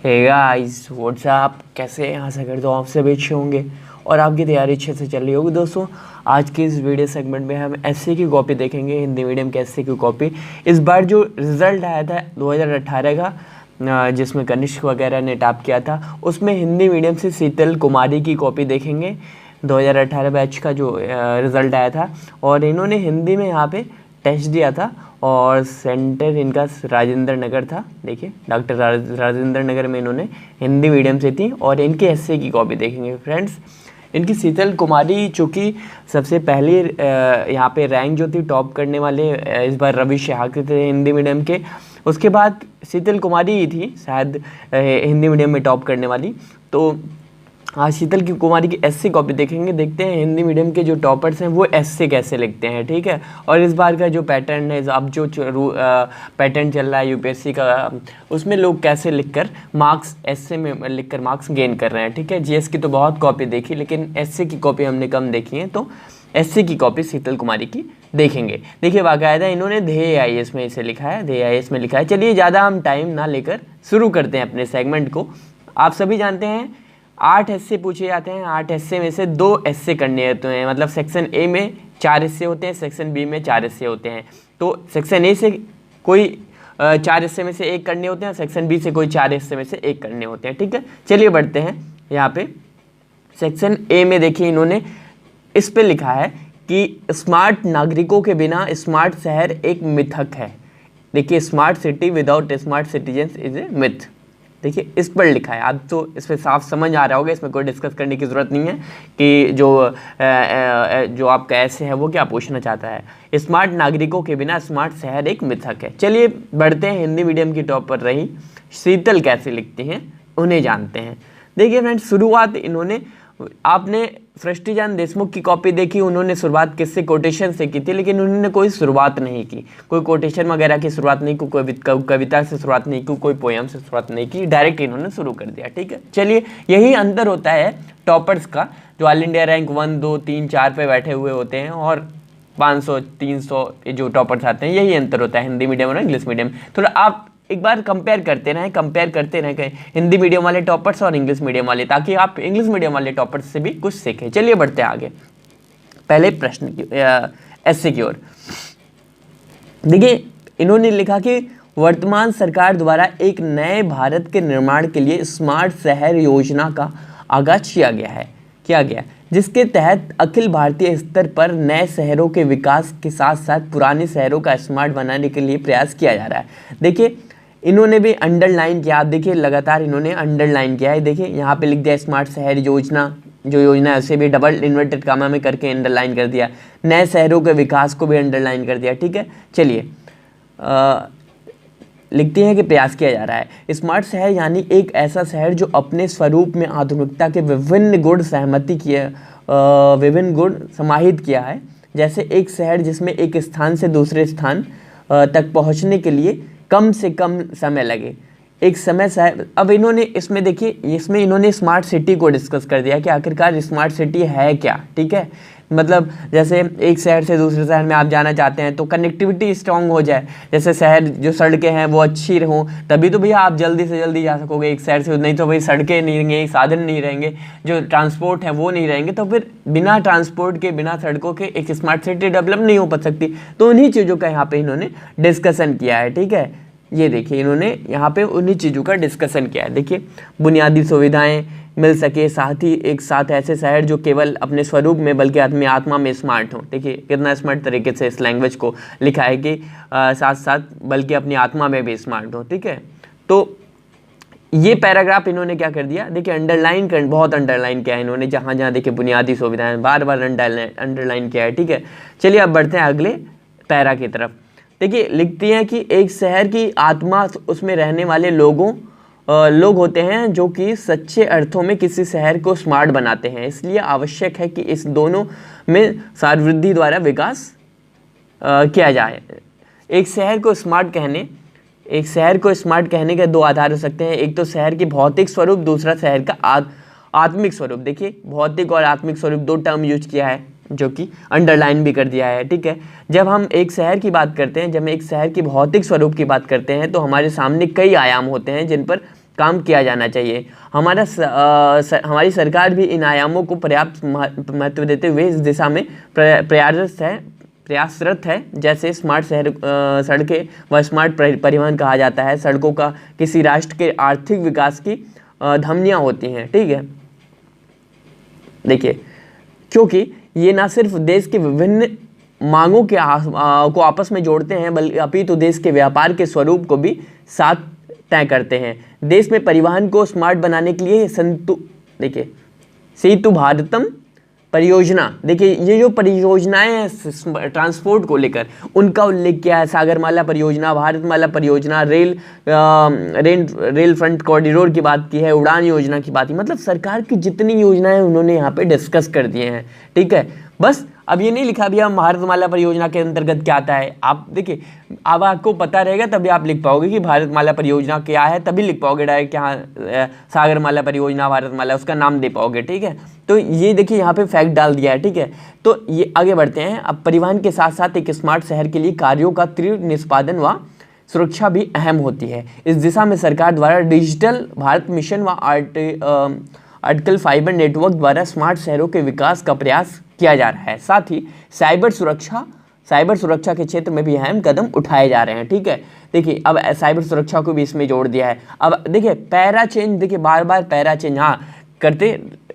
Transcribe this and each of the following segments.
Hey guys what's up, कैसे हैं? आशा करता हूँ आप सब अच्छे होंगे और आपकी तैयारी अच्छे से चल रही होगी। दोस्तों, आज के इस वीडियो सेगमेंट में हम एसए की कॉपी देखेंगे, हिंदी मीडियम के एसए की कॉपी। इस बार जो रिज़ल्ट आया था 2018 का, जिसमें कनिष्क वगैरह ने टॉप किया था, उसमें हिंदी मीडियम से शीतल कुमारी की कॉपी देखेंगे। 2018 बैच का जो रिज़ल्ट आया था, और इन्होंने हिंदी में यहाँ पे टेस्ट दिया था और सेंटर इनका राजेंद्र नगर था। देखिए, डॉक्टर राजेंद्र नगर में इन्होंने हिंदी मीडियम से थी। और इनके एसए की कॉपी देखेंगे फ्रेंड्स। इनकी शीतल कुमारी, चूँकि सबसे पहली यहाँ पे रैंक जो थी टॉप करने वाले इस बार रवि शहाके थे हिंदी मीडियम के। उसके बाद शीतल कुमारी ही थी शायद हिंदी मीडियम में टॉप करने वाली। तो आज शीतल की कुमारी की एसए कॉपी देखेंगे। देखते हैं हिंदी मीडियम के जो टॉपर्स हैं वो एसए कैसे लिखते हैं, ठीक है। और इस बार का जो पैटर्न है, अब जो पैटर्न चल रहा है यूपीएससी का, उसमें लोग कैसे लिखकर मार्क्स एसए में लिखकर मार्क्स गेन कर रहे हैं, ठीक है। जीएस की तो बहुत कॉपी देखी, लेकिन एसए की कॉपी हमने कम देखी है, तो एसए की कॉपी शीतल कुमारी की देखेंगे। देखिए, बाकायदा इन्होंने ध्येय आईएएस में इसे लिखा है, ध्येय आईएएस में लिखा है। चलिए, ज़्यादा हम टाइम ना लेकर शुरू करते हैं अपने सेगमेंट को। आप सभी जानते हैं 8 एस्से पूछे जाते हैं। 8 एस्से में से 2 एस्से करने होते हैं, मतलब सेक्शन ए में 4 एस्से होते हैं, सेक्शन बी में 4 एस्से होते हैं। तो सेक्शन ए से कोई 4 एस्से में से 1 करने होते हैं, सेक्शन बी से कोई 4 एस्से में से 1 करने होते हैं, ठीक है। चलिए बढ़ते हैं। यहाँ पे सेक्शन ए में देखिए, इन्होंने इस पे लिखा है कि स्मार्ट नागरिकों के बिना स्मार्ट शहर एक मिथक है। देखिए, smart city without smart citizens is a myth. देखिए, इस पर लिखा है। आप तो इस पर साफ समझ आ रहा होगा, इसमें कोई डिस्कस करने की ज़रूरत नहीं है कि जो आपका ऐसे है वो क्या पूछना चाहता है। स्मार्ट नागरिकों के बिना स्मार्ट शहर एक मिथक है। चलिए बढ़ते हैं। हिंदी मीडियम की टॉप पर रही शीतल कैसे लिखती हैं, उन्हें जानते हैं। देखिए फ्रेंड्स, शुरुआत इन्होंने, आपने सृष्टिजान देशमुख की कॉपी देखी, उन्होंने शुरुआत किससे, कोटेशन से की थी, लेकिन उन्होंने कोई शुरुआत नहीं की, कोई कोटेशन वगैरह की शुरुआत नहीं की, कोई कविता से शुरुआत नहीं की, कोई पोयम से शुरुआत नहीं की, डायरेक्ट इन्होंने शुरू कर दिया, ठीक है। चलिए, यही अंतर होता है टॉपर्स का, जो ऑल इंडिया रैंक 1, 2, 3, 4 पे बैठे हुए होते हैं, और 500, 300 जो टॉपर्स आते हैं, यही अंतर होता है हिंदी मीडियम और इंग्लिश मीडियम। थोड़ा आप एक बार कंपेयर करते रहें हिंदी मीडियम वाले टॉपर्स और इंग्लिश मीडियम वाले, ताकि आप इंग्लिश मीडियम वाले टॉपर्स से भी कुछ सीखें। चलिए बढ़ते हैं आगे, पहले प्रश्न की एसए की ओर। देखिए, इन्होंने लिखा कि वर्तमान सरकार द्वारा एक नए भारत के निर्माण के लिए स्मार्ट शहर योजना का आगाज किया गया, जिसके तहत अखिल भारतीय स्तर पर नए शहरों के विकास के साथ साथ पुराने शहरों का स्मार्ट बनाने के लिए प्रयास किया जा रहा है। देखिए, इन्होंने भी अंडरलाइन किया। आप देखिए, लगातार इन्होंने अंडरलाइन किया है। देखिए, यहाँ पे लिख दिया स्मार्ट शहर योजना, जो योजना है उसे भी डबल इन्वर्टेड कामा में करके अंडरलाइन कर दिया। नए शहरों के विकास को भी अंडरलाइन कर दिया, ठीक है। चलिए, लिखती है कि प्रयास किया जा रहा है। स्मार्ट शहर यानी एक ऐसा शहर जो अपने स्वरूप में आधुनिकता के विभिन्न गुण समाहित किया है। जैसे एक शहर जिसमें एक स्थान से दूसरे स्थान तक पहुंचने के लिए कम से कम समय लगे। एक समय शहर, अब इन्होंने इसमें देखिए, इसमें इन्होंने स्मार्ट सिटी को डिस्कस कर दिया कि आखिरकार स्मार्ट सिटी है क्या, ठीक है। मतलब जैसे एक शहर से दूसरे शहर में आप जाना चाहते हैं तो कनेक्टिविटी स्ट्रांग हो जाए। जैसे शहर जो सड़कें हैं वो अच्छी हों, तभी तो भैया आप जल्दी से जल्दी जा सकोगे एक शहर से। नहीं तो भाई सड़कें नहीं रहेंगे, साधन नहीं रहेंगे, जो ट्रांसपोर्ट है वो नहीं रहेंगे, तो फिर बिना ट्रांसपोर्ट के, बिना सड़कों के एक स्मार्ट सिटी डेवलप नहीं हो सकती। तो उन्हीं चीज़ों का यहाँ पे इन्होंने डिस्कशन किया है, ठीक है। ये देखिए, इन्होंने यहाँ पे उन्हीं चीज़ों का डिस्कशन किया है। देखिए, बुनियादी सुविधाएं मिल सके, साथ ही एक साथ ऐसे शहर जो केवल अपने स्वरूप में बल्कि अपनी आत्मा में स्मार्ट हो। देखिए, कितना स्मार्ट तरीके से इस लैंग्वेज को लिखा है कि साथ साथ बल्कि अपनी आत्मा में भी स्मार्ट हो, ठीक है। तो ये पैराग्राफ इन्होंने क्या कर दिया, देखिए बहुत अंडरलाइन किया है इन्होंने। जहाँ जहाँ देखिए बुनियादी सुविधाएं बार बार अंडरलाइन किया है, ठीक है। चलिए, अब बढ़ते हैं अगले पैरा की तरफ। देखिए, लिखती हैं कि एक शहर की आत्मा उसमें रहने वाले लोग होते हैं जो कि सच्चे अर्थों में किसी शहर को स्मार्ट बनाते हैं। इसलिए आवश्यक है कि इस दोनों में सर्ववृद्धि द्वारा विकास किया जाए। एक शहर को स्मार्ट कहने के 2 आधार हो सकते हैं। एक तो शहर की भौतिक स्वरूप, दूसरा शहर का आत्मिक स्वरूप। देखिए, भौतिक और आत्मिक स्वरूप 2 टर्म यूज किया है, जो कि अंडरलाइन भी कर दिया है, ठीक है। जब हम एक शहर की बात करते हैं, जब हम एक शहर की भौतिक स्वरूप की बात करते हैं, तो हमारे सामने कई आयाम होते हैं जिन पर काम किया जाना चाहिए। हमारी सरकार भी इन आयामों को पर्याप्त महत्व देते हुए इस दिशा में प्रयासरत है। जैसे स्मार्ट शहर, सड़कें व स्मार्ट परिवहन कहा जाता है। सड़कों का किसी राष्ट्र के आर्थिक विकास की धमनियाँ होती हैं, ठीक है। देखिए, क्योंकि ये ना सिर्फ देश के विभिन्न मांगों के को आपस में जोड़ते हैं, बल्कि अपितु देश के व्यापार के स्वरूप को भी साथ तय करते हैं। देश में परिवहन को स्मार्ट बनाने के लिए सेतु भारतम परियोजना, देखिए ये जो परियोजनाएं हैं ट्रांसपोर्ट को लेकर, उनका उल्लेख किया है। सागरमाला परियोजना, भारतमाला परियोजना, रेल फ्रंट कॉरिडोर की बात की है, उड़ान योजना की बात की, मतलब सरकार की जितनी योजनाएं उन्होंने यहाँ पे डिस्कस कर दिए हैं, ठीक है। बस अब ये नहीं लिखा भैया भारतमाला परियोजना के अंतर्गत क्या आता है। आप देखिए, अब आपको पता रहेगा तभी आप लिख पाओगे कि भारतमाला परियोजना क्या है, तभी लिख पाओगे डायरेक्ट यहाँ सागरमाला परियोजना, भारतमाला, उसका नाम दे पाओगे, ठीक है। तो ये देखिए यहाँ पे फैक्ट डाल दिया है, ठीक है। तो ये आगे बढ़ते हैं। अब परिवहन के साथ साथ एक स्मार्ट शहर के लिए कार्यों का तीव्र निष्पादन व सुरक्षा भी अहम होती है। इस दिशा में सरकार द्वारा डिजिटल भारत मिशन व आर्टिकल फाइबर नेटवर्क द्वारा स्मार्ट शहरों के विकास का प्रयास किया जा रहा है। साथ ही साइबर सुरक्षा के क्षेत्र में भी अहम कदम उठाए जा रहे हैं, ठीक है। देखिए, अब साइबर सुरक्षा को भी इसमें जोड़ दिया है। अब देखिए पैरा चेंज, देखिए बार बार पैरा चेंज हाँ करते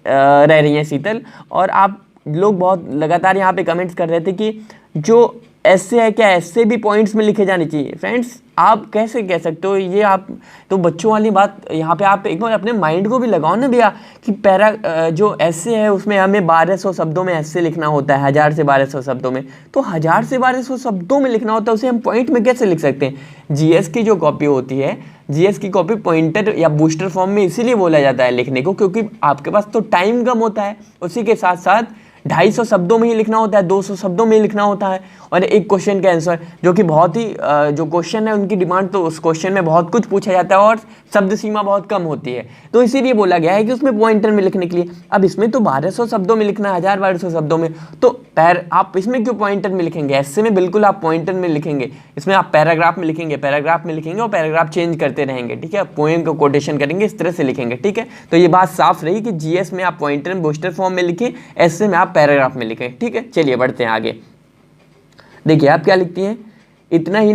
रह रही हैं शीतल, और आप लोग बहुत लगातार यहाँ पे कमेंट्स कर रहे थे कि जो ऐसे है क्या, ऐसे भी पॉइंट्स में लिखे जाने चाहिए। फ्रेंड्स, आप कैसे कह सकते हो ये, आप तो बच्चों वाली बात यहाँ पे आप एक बार अपने माइंड को भी लगाओ ना भैया, कि पैरा जो ऐसे है उसमें हमें 1200 शब्दों में ऐसे लिखना होता है, 1000 से 1200 शब्दों में, तो 1000 से 1200 शब्दों में लिखना होता है, उसे हम पॉइंट में कैसे लिख सकते हैं। जीएस की जो कॉपी होती है, जीएस की कॉपी पॉइंटर या बूस्टर फॉर्म में इसीलिए बोला जाता है लिखने को, क्योंकि आपके पास तो टाइम कम होता है, उसी के साथ साथ 250 शब्दों में ही लिखना होता है, 200 शब्दों में ही लिखना होता है, और एक क्वेश्चन का आंसर, जो कि बहुत ही जो क्वेश्चन है उनकी डिमांड, तो उस क्वेश्चन में बहुत कुछ पूछा जाता है और शब्द सीमा बहुत कम होती है, तो इसीलिए बोला गया है कि उसमें पॉइंटर में लिखने के लिए। अब इसमें तो 1200 शब्दों में लिखना है, 1000-1200 शब्दों में, तो आप इसमें क्यों पॉइंटर में लिखेंगे। ऐसे में बिल्कुल आप पॉइंटर में लिखेंगे, इसमें आप पैराग्राफ में लिखेंगे और पैराग्राफ चेंज करते रहेंगे, ठीक है। पोएम को कोटेशन करेंगे, इस तरह से लिखेंगे, ठीक है। तो ये बात साफ रही कि जीएस में आप पॉइंटर में बूस्टर फॉर्म में लिखें, ऐसे में आप पैराग्राफ में लिखें, ठीक है। चलिए बढ़ते हैं आगे। देखिए आप क्या लिखती हैं, इतना ही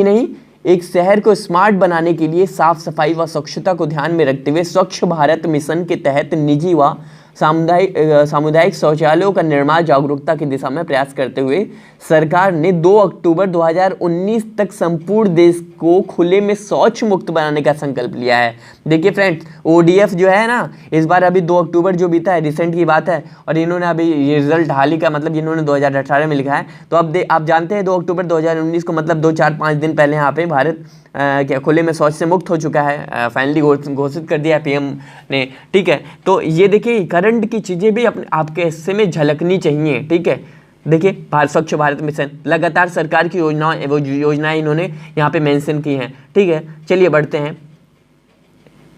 नहीं, एक शहर को स्मार्ट बनाने के लिए साफ सफाई व स्वच्छता को ध्यान में रखते हुए स्वच्छ भारत मिशन के तहत निजी व सामुदायिक शौचालयों का निर्माण जागरूकता की दिशा में प्रयास करते हुए सरकार ने 2 अक्टूबर 2019 तक संपूर्ण देश को खुले में शौच मुक्त बनाने का संकल्प लिया है। देखिए फ्रेंड्स, ओडीएफ जो है ना, इस बार अभी 2 अक्टूबर जो बीता है, रिसेंट की बात है, और इन्होंने अभी ये रिजल्ट हाल ही का, मतलब इन्होंने 2018 में लिखा है। तो अब आप जानते हैं 2 अक्टूबर 2019 को, मतलब 2-4-5 दिन पहले यहाँ पे भारत क्या खुले में शौच से मुक्त हो चुका है, फाइनली घोषित कर दिया पीएम ने, ठीक है। तो ये देखिए करंट की चीज़ें भी आपके हिस्से में झलकनी चाहिए, ठीक है। देखिए स्वच्छ भारत मिशन, लगातार सरकार की योजनाएं इन्होंने यहाँ पे मेंशन की हैं, ठीक है। चलिए बढ़ते हैं।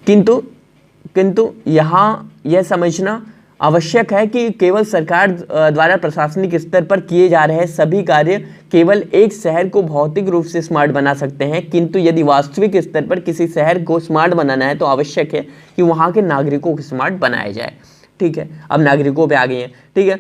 किंतु यहाँ यह समझना आवश्यक है कि केवल सरकार द्वारा प्रशासनिक स्तर पर किए जा रहे सभी कार्य केवल एक शहर को भौतिक रूप से स्मार्ट बना सकते हैं, किंतु यदि वास्तविक स्तर पर किसी शहर को स्मार्ट बनाना है तो आवश्यक है कि वहाँ के नागरिकों को स्मार्ट बनाया जाए, ठीक है। अब नागरिकों पे आ गए हैं, ठीक है।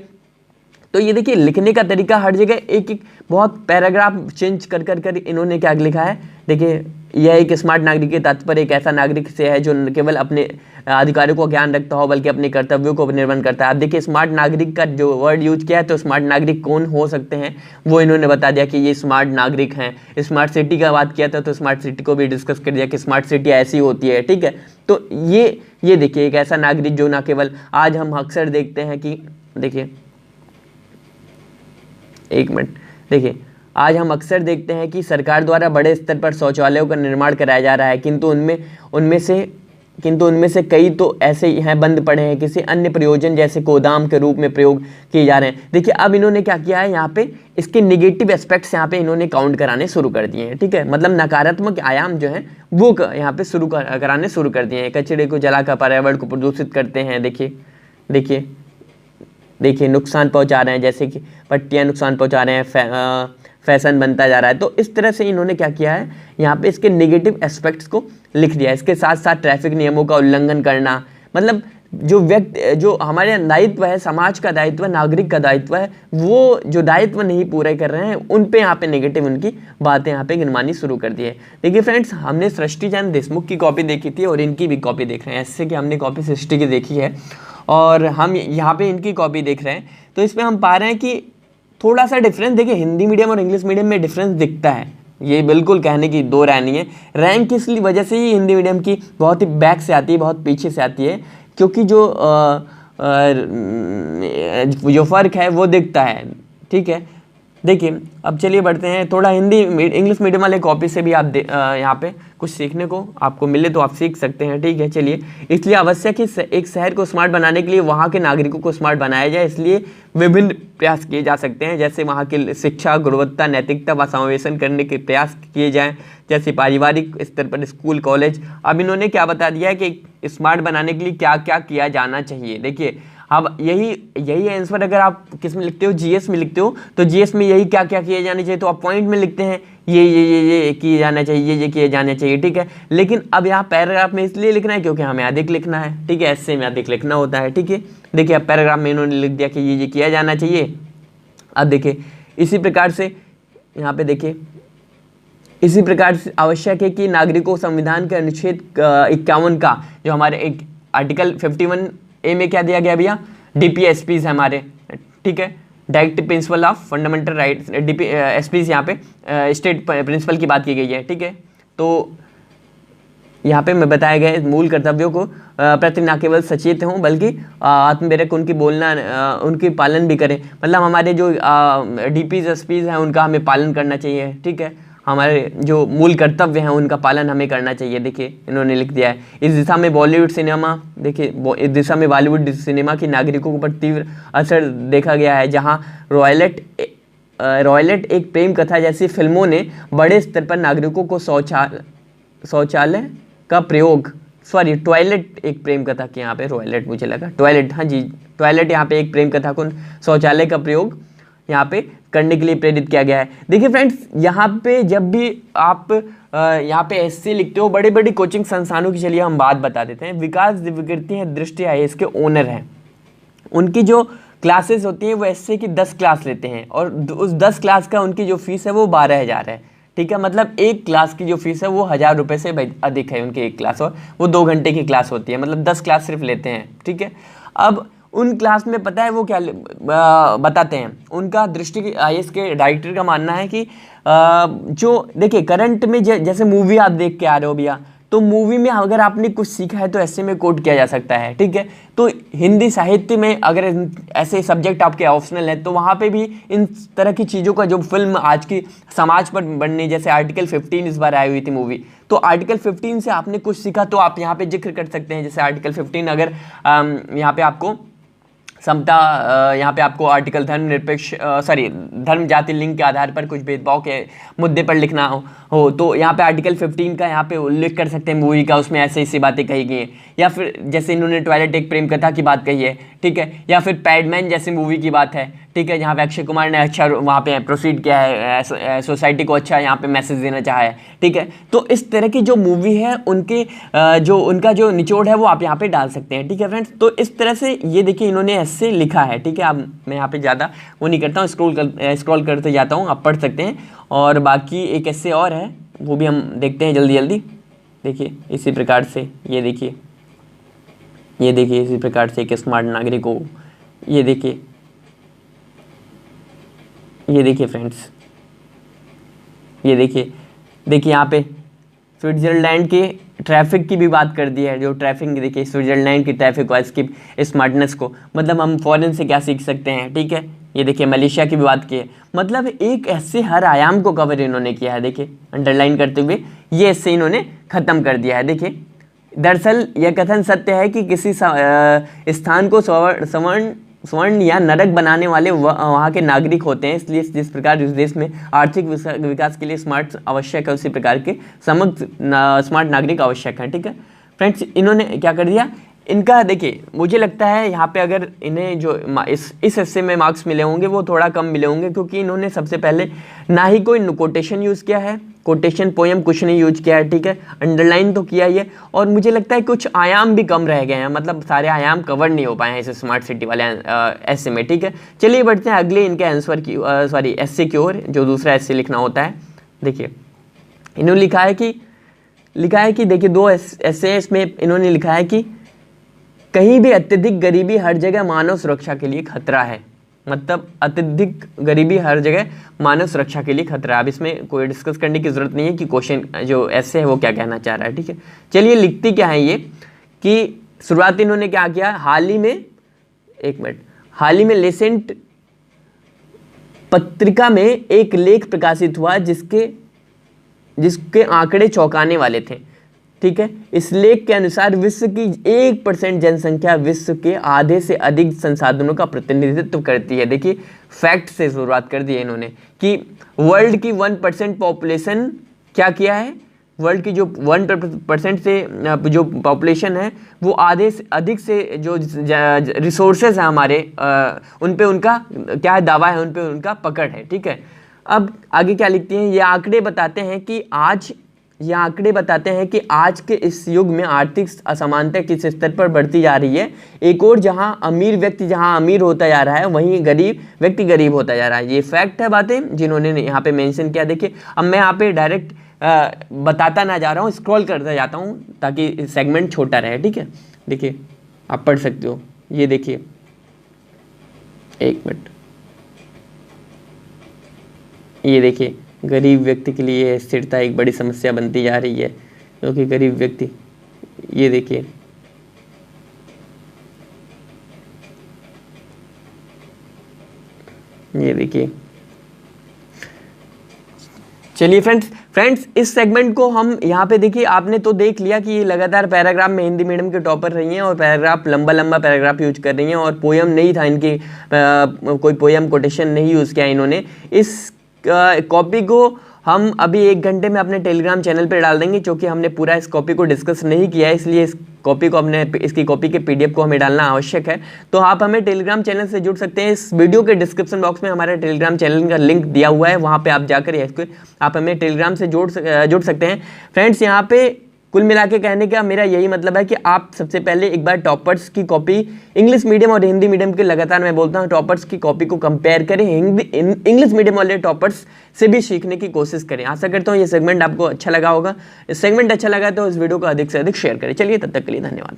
तो ये देखिए लिखने का तरीका हर जगह एक बहुत पैराग्राफ चेंज कर इन्होंने क्या लिखा है। देखिए, यह एक स्मार्ट नागरिक के तात्पर्य एक ऐसा नागरिक से है जो न केवल अपने अधिकारों को ज्ञान रखता हो बल्कि अपने कर्तव्यों को निर्वहन करता है। अब देखिए स्मार्ट नागरिक का जो वर्ड यूज किया है, तो स्मार्ट नागरिक कौन हो सकते हैं वो इन्होंने बता दिया कि ये स्मार्ट नागरिक हैं। स्मार्ट सिटी का बात किया था, तो स्मार्ट सिटी को भी डिस्कस कर दिया कि स्मार्ट सिटी ऐसी होती है, ठीक है। तो ये देखिए एक ऐसा नागरिक जो ना केवल, आज हम अक्सर देखते हैं कि, देखिए एक मिनट, देखिए आज हम अक्सर देखते हैं कि सरकार द्वारा बड़े स्तर पर शौचालयों का निर्माण कराया जा रहा है, किंतु उनमें से कई तो ऐसे ही हैं बंद पड़े हैं, किसी अन्य प्रयोजन जैसे गोदाम के रूप में प्रयोग किए जा रहे हैं। देखिए अब इन्होंने क्या किया है, यहाँ पे इसके निगेटिव एस्पेक्ट्स यहाँ पे इन्होंने काउंट कराने शुरू कर दिए हैं, ठीक है। मतलब नकारात्मक आयाम जो है वो यहाँ पे कराने शुरू कर दिए हैं। कचरे को जलाकर पर्यावरण को प्रदूषित करते हैं। देखिए देखिए नुकसान पहुंचा रहे हैं, जैसे कि पट्टियाँ नुकसान पहुंचा रहे हैं, फैशन बनता जा रहा है। तो इस तरह से इन्होंने क्या किया है, यहाँ पे इसके नेगेटिव एस्पेक्ट्स को लिख दिया है। इसके साथ साथ ट्रैफिक नियमों का उल्लंघन करना, मतलब जो व्यक्ति, जो हमारे दायित्व है, समाज का दायित्व है, नागरिक का दायित्व है, वो जो दायित्व नहीं पूरे कर रहे हैं उन पे यहाँ पे नेगेटिव उनकी बातें यहाँ पे गिनवानी शुरू कर दी है। देखिए फ्रेंड्स, हमने सृष्टिचंद्र देशमुख की कॉपी देखी थी और इनकी भी कॉपी देख रहे हैं, ऐसे कि हमने कॉपी सृष्टि की देखी है और हम यहाँ पे इनकी कॉपी देख रहे हैं। तो इसमें हम पा रहे हैं कि थोड़ा सा डिफरेंस, देखिए हिंदी मीडियम और इंग्लिश मीडियम में डिफरेंस दिखता है, ये बिल्कुल कहने की दो राय नहीं है। रैंक इस वजह से ही हिंदी मीडियम की बहुत ही बैक से आती है, बहुत पीछे से आती है, क्योंकि जो फ़र्क है वो दिखता है। ठीक है, देखिए अब चलिए बढ़ते हैं थोड़ा हिंदी इंग्लिश मीडियम वाले कॉपी से भी आप यहाँ पे कुछ सीखने को आपको मिले तो आप सीख सकते हैं। ठीक है, चलिए, इसलिए आवश्यक है एक शहर को स्मार्ट बनाने के लिए वहाँ के नागरिकों को स्मार्ट बनाया जाए, इसलिए विभिन्न प्रयास किए जा सकते हैं, जैसे वहाँ की शिक्षा, गुणवत्ता, नैतिकता व समावेशन करने के प्रयास किए जाएँ, जैसे पारिवारिक स्तर पर स्कूल, कॉलेज। अब इन्होंने क्या बता दिया है कि स्मार्ट बनाने के लिए क्या क्या किया जाना चाहिए। देखिए अब यही आंसर अगर आप किस में लिखते हो, जीएस में लिखते हो, तो जीएस में यही क्या क्या किए जाने चाहिए, तो आप पॉइंट में लिखते हैं ये किए जाना चाहिए, ये किए जाने चाहिए। ठीक है, लेकिन अब यहाँ पैराग्राफ में इसलिए लिखना है क्योंकि हमें अधिक लिखना है। ठीक है, ऐसे में अधिक लिखना होता है। ठीक है, देखिए अब पैराग्राफ में इन्होंने लिख दिया कि ये किया जाना चाहिए। अब देखिए इसी प्रकार से यहाँ पे देखिए, इसी प्रकार से आवश्यक है कि नागरिकों को संविधान के अनुच्छेद 51 का, जो हमारे एक आर्टिकल 51A में क्या दिया गया भैया, DPSPs है हमारे। ठीक है, directive principle of fundamental rights, DPSPs यहाँ पे स्टेट प्रिंसिपल की बात की गई है। ठीक है, तो यहाँ पे मैं बताया गया मूल कर्तव्यों को प्रति न केवल सचेत हों बल्कि आत्मविरक उनकी बोलना उनकी पालन भी करें, मतलब हमारे जो DPSPs हैं उनका हमें पालन करना चाहिए। ठीक है, हमारे जो मूल कर्तव्य हैं उनका पालन हमें करना चाहिए। देखिए इन्होंने लिख दिया है। इस दिशा में बॉलीवुड सिनेमा, देखिए इस दिशा में बॉलीवुड सिनेमा की नागरिकों पर तीव्र असर देखा गया है, जहां रॉयलेट एक प्रेम कथा जैसी फिल्मों ने बड़े स्तर पर नागरिकों को शौचालय का प्रयोग, सॉरी टॉयलेट एक प्रेम कथा की, यहाँ पे रॉयलेट मुझे लगा टॉयलेट, हाँ जी टॉयलेट, यहाँ पे एक प्रेम कथा को शौचालय का प्रयोग यहाँ पे करने के लिए प्रेरित किया गया है। देखिए फ्रेंड्स, यहाँ पे जब भी आप यहाँ पे ऐसे लिखते हो, बड़े बड़ी कोचिंग संस्थानों की चलिए हम बात बता देते हैं। विकास विकृति है दृष्टि IAS के ओनर हैं, उनकी जो क्लासेस होती हैं वो ऐसे की 10 क्लास लेते हैं और उस 10 क्लास का उनकी जो फीस है वो 12,000 है। ठीक है, मतलब एक क्लास की जो फीस है वो 1,000 रुपये से अधिक है उनकी एक क्लास, और वो 2 घंटे की क्लास होती है, मतलब 10 क्लास सिर्फ लेते हैं। ठीक है, अब उन क्लास में पता है वो क्या बताते हैं, उनका दृष्टि IAS के डायरेक्टर का मानना है कि जो देखिए करंट में जैसे मूवी आप देख के आ रहे हो भैया, तो मूवी में अगर आपने कुछ सीखा है तो ऐसे में कोट किया जा सकता है। ठीक है, तो हिंदी साहित्य में अगर ऐसे सब्जेक्ट आपके ऑप्शनल है तो वहाँ पे भी इन तरह की चीज़ों का, जो फिल्म आज की समाज पर बनने, जैसे आर्टिकल 15 इस बार आई हुई थी मूवी, तो आर्टिकल 15 से आपने कुछ सीखा तो आप यहाँ पे जिक्र कर सकते हैं। जैसे आर्टिकल 15 अगर यहाँ पे आपको समता, यहाँ पे आपको आर्टिकल धर्म जाति लिंग के आधार पर कुछ भेदभाव के मुद्दे पर लिखना हो तो यहाँ पे आर्टिकल 15 का यहाँ पे उल्लेख कर सकते हैं मूवी का, उसमें ऐसे ऐसी बातें कही गई हैं। या फिर जैसे इन्होंने टॉयलेट एक प्रेम कथा की बात कही है। ठीक है, या फिर पैडमैन जैसी मूवी की बात है। ठीक है, जहाँ पे अक्षय कुमार ने अच्छा वहाँ पे प्रोसीड किया है, सोसाइटी को अच्छा यहाँ पे मैसेज देना चाहा है। ठीक है, तो इस तरह की जो मूवी है उनके जो उनका जो निचोड़ है वो आप यहाँ पे डाल सकते हैं। ठीक है फ्रेंड्स, तो इस तरह से ये देखिए इन्होंने ऐसे लिखा है। ठीक है, अब मैं यहाँ पे ज़्यादा वो नहीं करता हूँ, स्क्रॉल करते जाता हूँ, आप पढ़ सकते हैं। और बाकी एक ऐसे और है वो भी हम देखते हैं जल्दी जल्दी। देखिए इसी प्रकार से ये देखिए इसी प्रकार से एक स्मार्ट नागरिक हो, ये देखिए फ्रेंड्स, ये देखिए यहाँ पे स्विट्जरलैंड के ट्रैफिक की भी बात कर दी है। जो ट्रैफिक देखिए स्विट्जरलैंड की ट्रैफिक वाइज की स्मार्टनेस को, मतलब हम फॉरेन से क्या सीख सकते हैं। ठीक है, ये देखिए मलेशिया की भी बात की है, मतलब एक ऐसे हर आयाम को कवर इन्होंने किया है। देखिए अंडरलाइन करते हुए ये ऐसे इन्होंने ख़त्म कर दिया है। देखिए दरअसल यह कथन सत्य है कि किसी स्थान को स्वर्ण या नरक बनाने वाले वहाँ के नागरिक होते हैं, इसलिए जिस प्रकार इस देश में आर्थिक विकास के लिए स्मार्ट आवश्यक है, उसी प्रकार के समग्र स्मार्ट नागरिक आवश्यक है। ठीक है फ्रेंड्स, इन्होंने क्या कर दिया, इनका देखिए, मुझे लगता है यहाँ पे अगर इन्हें जो इस हिस्से में मार्क्स मिले होंगे वो थोड़ा कम मिले होंगे, क्योंकि इन्होंने सबसे पहले ना ही कोई कोटेशन यूज़ किया है, कोटेशन पोएम कुछ नहीं यूज किया है, ठीक है, अंडरलाइन तो किया ही है, और मुझे लगता है कुछ आयाम भी कम रह गए हैं, मतलब सारे आयाम कवर नहीं हो पाए हैं इस स्मार्ट सिटी वाले ऐसे में, ठीक है। चलिए बढ़ते हैं अगले इनके आंसर की सॉरी एस्से की ओर, जो दूसरा एस्से लिखना होता है। देखिए इन्होंने लिखा है कि देखिए दो एस्से इसमें इन्होंने लिखा है कि कहीं भी अत्यधिक गरीबी हर जगह मानव सुरक्षा के लिए खतरा है, मतलब अत्यधिक गरीबी हर जगह मानव सुरक्षा के लिए खतरा है। अब इसमें कोई डिस्कस करने की जरूरत नहीं है कि क्वेश्चन जो ऐसे है वो क्या कहना चाह रहा है, ठीक है। चलिए लिखती क्या है ये कि शुरुआत इन्होंने क्या किया, हाल ही में लेसेंट पत्रिका में एक लेख प्रकाशित हुआ जिसके आंकड़े चौंकाने वाले थे, ठीक है। इस लेख के अनुसार विश्व की 1% जनसंख्या विश्व के आधे से अधिक संसाधनों का प्रतिनिधित्व करती है। देखिए फैक्ट से शुरुआत कर दी है इन्होंने कि वर्ल्ड की 1% पॉपुलेशन क्या किया है, वर्ल्ड की जो 1% से जो पॉपुलेशन है वो आधे से अधिक से जो रिसोर्सेज हैं हमारे उन पे उनका क्या है, दावा है, उन पे उनका पकड़ है, ठीक है। अब आगे क्या लिखती हैं, ये आंकड़े बताते हैं कि आज के इस युग में आर्थिक असमानता किस स्तर पर बढ़ती जा रही है। एक और जहां अमीर व्यक्ति अमीर होता जा रहा है, वहीं गरीब व्यक्ति गरीब होता जा रहा है। ये फैक्ट है, बातें जिन्होंने यहाँ पे मेंशन किया। देखिए अब मैं यहाँ पे डायरेक्ट बताता ना जा रहा हूँ, स्क्रॉल करता जाता हूँ ताकि सेगमेंट छोटा रहे, ठीक है। देखिए आप पढ़ सकते हो, ये देखिए एक मिनट, ये देखिए गरीब व्यक्ति के लिए स्थिरता एक बड़ी समस्या बनती जा रही है, क्योंकि गरीब व्यक्ति, ये देखिए चलिए फ्रेंड्स इस सेगमेंट को हम यहाँ पे देखिए, आपने तो देख लिया कि ये लगातार पैराग्राफ में हिंदी मीडियम के टॉपर रही हैं और पैराग्राफ लंबा पैराग्राफ यूज कर रही हैं, और पोयम नहीं था इनकी, कोई पोयम कोटेशन नहीं यूज़ किया इन्होंने। इस कॉपी को हम अभी 1 घंटे में अपने टेलीग्राम चैनल पर डाल देंगे, क्योंकि हमने पूरा इस कॉपी को डिस्कस नहीं किया है, इसलिए इसकी कॉपी के PDF को हमें डालना आवश्यक है। तो आप हमें टेलीग्राम चैनल से जुड़ सकते हैं, इस वीडियो के डिस्क्रिप्शन बॉक्स में हमारे टेलीग्राम चैनल का लिंक दिया हुआ है, वहाँ पे आप जाकर आप हमें टेलीग्राम से जुड़ सकते हैं। फ्रेंड्स यहाँ पे कुल मिला के कहने का मेरा यही मतलब है कि आप सबसे पहले एक बार टॉपर्स की कॉपी, इंग्लिश मीडियम और हिंदी मीडियम के लगातार मैं बोलता हूँ टॉपर्स की कॉपी को कंपेयर करें, इंग्लिश मीडियम वाले टॉपर्स से भी सीखने की कोशिश करें। आशा करता हूँ ये सेगमेंट आपको अच्छा लगा होगा। इस सेगमेंट अच्छा लगा तो इस वीडियो को अधिक से अधिक शेयर करें। चलिए तब तक के लिए धन्यवाद।